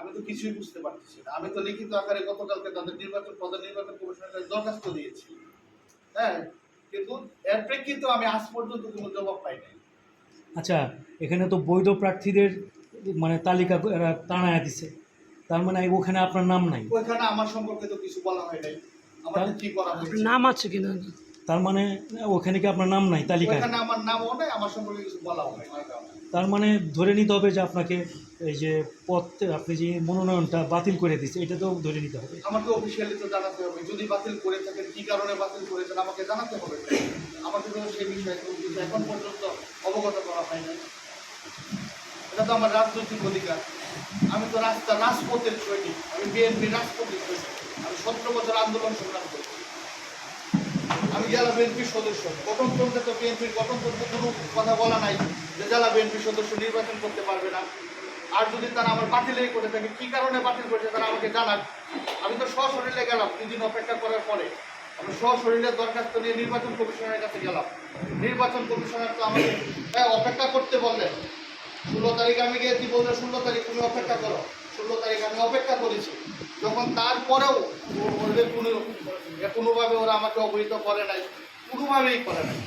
আমি তো কিছুই বুঝতে পারতেছি না। আমি তো লিখিত আকারে গতকালকে তাদের প্রধান নির্বাচন কমিশনের কাছে দরখাস্ত দিয়েছি, হ্যাঁ, কিন্তু এর প্রেক্ষিতে আমি আজ পর্যন্ত কোনো জবাব পাই নাই। আচ্ছা, এখানে তো বৈধ প্রার্থীদের মানে তালিকা এরা টানায় দিছে, তার মানে ওখানে আপনার নাম নাই। ওইখানে আমার সম্পর্কে তো কিছু বলা হয় নাই, আমাকে কি করা হয়েছে। নাম আছে কিনা? তার মানে ওখানে কি আপনার নাম নাই তালিকায়? ওইখানে আমার নামও নাই, আমার সম্পর্কে কিছু বলাও হয় নাই। তার মানে ধরে নিতে হবে যে আপনাকে এই যে পদ, আপনি যে মনোনয়নটা বাতিল করে দিচ্ছে, এটা তো ধরে নিতে হবে। আমাকে অফিসিয়ালি তো জানাতে হবে, যদি বাতিল করে থাকেন কি কারণে বাতিল করেছেন আমাকে জানাতে হবে। আমাকে তো সেই বিষয়ে কিন্তু এখন পর্যন্ত অবগত করা হয় নাই। এটা তো আমার রাজনৈতিক অধিকার। আমি তো রাজপথের সৈনিক, আমি বিএনপি রাজপথের সৈনিক। আমি 17 বছর আন্দোলন সংগ্রাম করেছি। আমি জেলা বিএনপির সদস্য। গঠনতন্ত্রে তো বিএনপির গঠনতন্ত্রে কোনো কথা বলা নাই যে জেলা বিএনপির সদস্য নির্বাচন করতে পারবে না। আর যদি তারা আমার বাতিলেই করে থাকে, কি কারণে বাতিল করেছে তারা আমাকে জানাক। আমি তো সশরীরে গেলাম 2 দিন অপেক্ষা করার পরে, আমি সশরীরে দরখাস্ত নিয়ে নির্বাচন কমিশনের কাছে গেলাম। নির্বাচন কমিশনার তো আমাকে অপেক্ষা করতে বললেন। 16 তারিখ আমি গিয়েছি, বললে 16 তারিখ তুমি অপেক্ষা করো। 16 তারিখ আমি অপেক্ষা করেছি। যখন তারপরেও ওদের কোনোভাবে ওরা আমাকে অবহিত করে নাই, কোনোভাবেই করে নাই,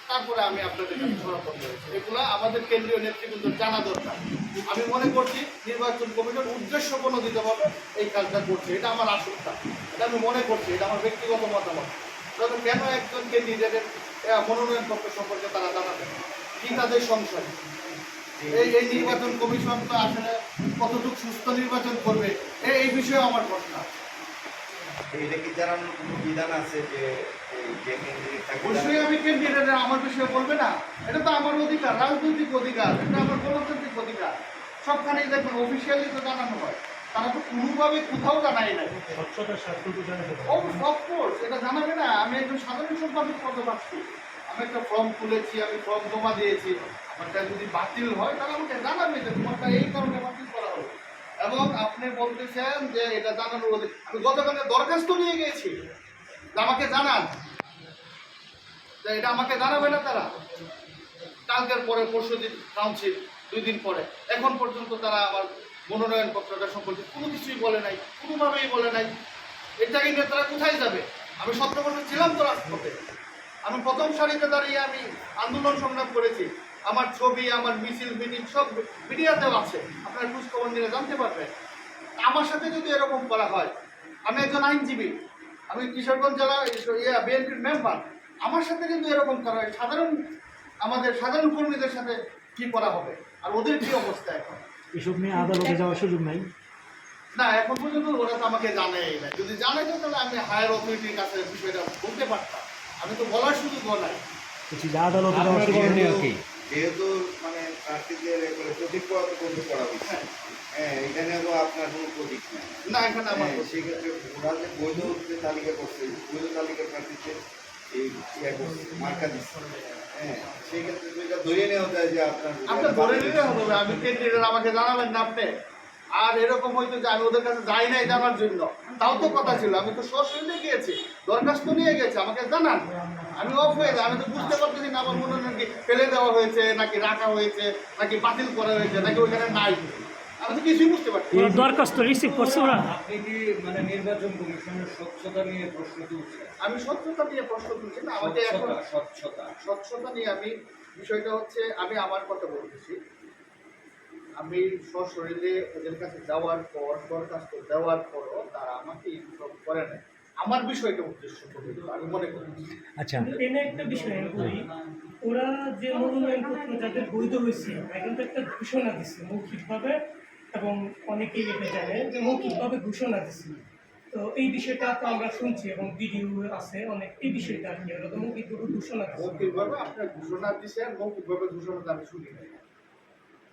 তারপরে আমি আপনাদের কাছে সরাসরি করেছি। এগুলো আমাদের কেন্দ্রীয় নেতৃবৃন্দ জানা দরকার। আমি মনে করছি নির্বাচন কমিশন উদ্দেশ্য কোনো দিতে এই কাজটা করছে, এটা আমার আশঙ্কা, এটা আমি মনে করছি, এটা আমার ব্যক্তিগত মতামত। তবে কেন একজন ক্যান্ডিডেটের মনোনয়নপত্র সম্পর্কে তারা জানাবেন, কি তাদের সংশয়? এই নির্বাচন কমিশন তো আসলে কতটুকু সুস্থ নির্বাচন করবে এই বিষয়ে আমার প্রশ্ন আছে। এটা কি জানানোর কোনো বিধান আছে যে অবশ্যই আমি ক্যান্ডিডেট আমার বিষয়ে বলবে না, এটা তো আমার অধিকার, রাজনৈতিক অধিকার, এটা আমার গণতান্ত্রিক অধিকার। সবখানেই দেখবেন অফিসিয়ালি তো জানানো হয়, তারা তো কোনোভাবে কোথাও জানাই নাই। অফকোর্স এটা জানাবে না। আমি একজন সাধারণ সম্পাদক পদে পাচ্ছি, আমি একটা ফর্ম তুলেছি, আমি ফর্ম জমা দিয়েছি। আমারটা যদি বাতিল হয় তাহলে আমাকে জানাবে যে তোমারটা এই কারণে বাতিল করা হবে। এবং আপনি বলতেছেন যে এটা জানানোর অধিকার, আমি গতকালে দরখাস্ত নিয়ে গিয়েছি যে আমাকে জানান, যে এটা আমাকে জানাবে না তারা। কালকের পরে পরশুদিন কাউন্সিল, 2 দিন পরে, এখন পর্যন্ত তারা আমার মনোনয়নপত্রটা সম্পর্কে কোনো কিছুই বলে নাই, কোনোভাবেই বলে নাই। এটাকে নিয়ে তারা কোথায় যাবে? আমি 17 বছর ছিলাম তো রাজপথে, আমি প্রথম সারিতে দাঁড়িয়ে আমি আন্দোলন সংগ্রাম করেছি। আমার ছবি, আমার মিছিল মিটিং সব মিডিয়াতেও আছে, আপনারা খোঁজ খবর নিয়ে জানতে পারবেন। আমার সাথে যদি এরকম করা হয়, আমি একজন আইনজীবী, আমি কিশোরগঞ্জ জেলা বিএনপির মেম্বার, আমার সাথে যদি এরকম করা হয়, আমাদের সাধারণ কর্মীদের সাথে কি করা হবে, আর ওদের কি অবস্থা এখন? এসব নিয়ে আদালতে যাওয়ার সুযোগ নাই? না, এখন পর্যন্ত ওরা তো আমাকে জানাই না। যদি জানাইতো তাহলে আমি হায়ার অথরিটির কাছে বিষয়টা বলতে পারতাম। আমি তো বলার সুযোগও নাই। আদালতে যাওয়ার সুযোগ নেই। যেহেতু মানে প্রার্থীদের প্রতীক পত্র করতে করা হয়েছে, হ্যাঁ, এখানে তো আপনার কোনো প্রতীক নেই না, এখানে আমার সেক্ষেত্রে ওরা যে বৈধ যে তালিকা করছে, বৈধ তালিকা প্রার্থীতে এই মার্কা দিচ্ছে, হ্যাঁ, সেই ক্ষেত্রে এটা ধরে নেওয়া যায় যে আপনার ধরে নিতে হবে। আমি ক্যান্ডিডেট, আমাকে জানাবেন না আপনি। আর এরকম হয়তো যে আমি ওদের কাছে যাই নাই জানার জন্য, তাও তো কথা ছিল। আমি তো সশরীরে গিয়েছি, দরখাস্ত নিয়ে গেছি, আমাকে জানান। আমি অফ হয়ে যাই, আমি তো বুঝতে পারতেছি না আমার মনোনয়ন কি ফেলে দেওয়া হয়েছে, নাকি রাখা হয়েছে, নাকি বাতিল করা হয়েছে, নাকি ওইখানে নাই। আমি তো কিছুই বুঝতে পারছি না। দরখাস্ত রিসিভ করছে ওরা? আপনি কি মানে নির্বাচন কমিশনের স্বচ্ছতা নিয়ে প্রশ্ন তুলছেন? আমি স্বচ্ছতা নিয়ে প্রশ্ন তুলছি না, আমাকে এখন স্বচ্ছতা নিয়ে আমি বিষয়টা হচ্ছে, আমি আমার কথা বলতেছি। আমি সশরীরে ওদের কাছে যাওয়ার পর, দরখাস্ত দেওয়ার পরও তারা আমাকে ইনফর্ম করে নাই। আমার বিষয়টা উদ্দেশ্য করে আমি মনে করি। আচ্ছা, এনে একটা বিষয় আমি বলি, ওরা যে মনোনয়নপত্র যাদের বৈধ হয়েছে, এখন তো একটা ঘোষণা দিচ্ছে মৌখিকভাবে, এবং অনেকেই এটা জানে যে মৌখিকভাবে ঘোষণা দিচ্ছে। তো এই বিষয়টা তো আমরা শুনছি এবং ভিডিও আছে অনেক, এই বিষয়টা আর কি, ওরা তো মৌখিকভাবে ঘোষণা দিচ্ছে। মৌখিকভাবে আপনার ঘোষণা দিচ্ছেন, মৌখিকভাবে ঘোষণাটা আমি শুনি নাই।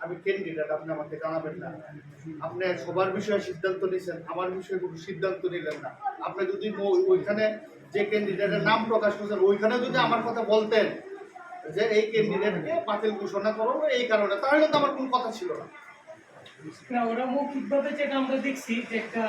আমি ক্যান্ডিডেট, আপনি আমাকে জানাবেন না। আপনি সবার বিষয়ে সিদ্ধান্ত নিয়েছেন, আমার বিষয়ে কোনো সিদ্ধান্ত নিলেন না। আপনি যদি ওইখানে যে ক্যান্ডিডেটের নাম প্রকাশ করছেন ওইখানে যদি আমার কথা বলতেন যে এই ক্যান্ডিডেটকে বাতিল ঘোষণা করো এই কারণে, তাহলে তো আমার কোনো কথা ছিল না। না, ওরা মৌখিকভাবে যেটা আমরা দেখছি যে একটা